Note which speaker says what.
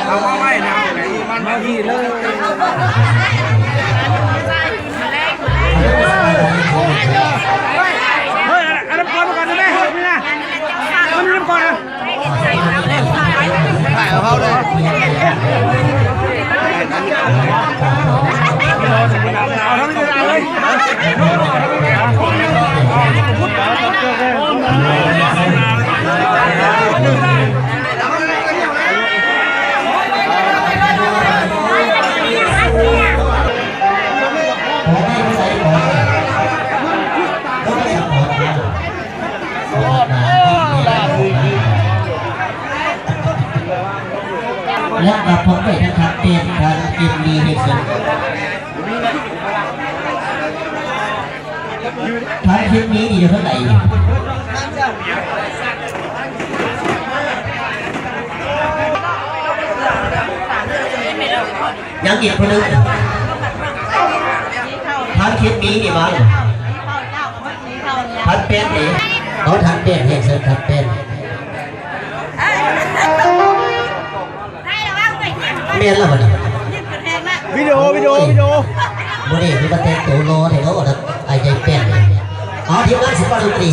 Speaker 1: เอาเข้าไว้นะมันมาที่เลยเฮ้ยอันนั้นก่อนก่อนนะแม่นี่นะมันนี่ก่อนนะถ่ายเอาเข้าเลยเอาทั้งนี้เลย
Speaker 2: และมาพบไปนะครับเป็นการกินดีในส่วนท้ายคลิปนี้ดีเท่าไหร่ยังอีกคนนึงท้ายคลิปนี้นี่มั้งทันเป็นนี่เขาทันเป็นเห็นเสร็จทันเป็นเมียนแล้วมัน
Speaker 1: วิดีโอ
Speaker 2: บุรีมีประเทศตัวโลเห็นเขาบอกไอ้ใจเป็นอ๋อทีมงานศิลปะดนตรี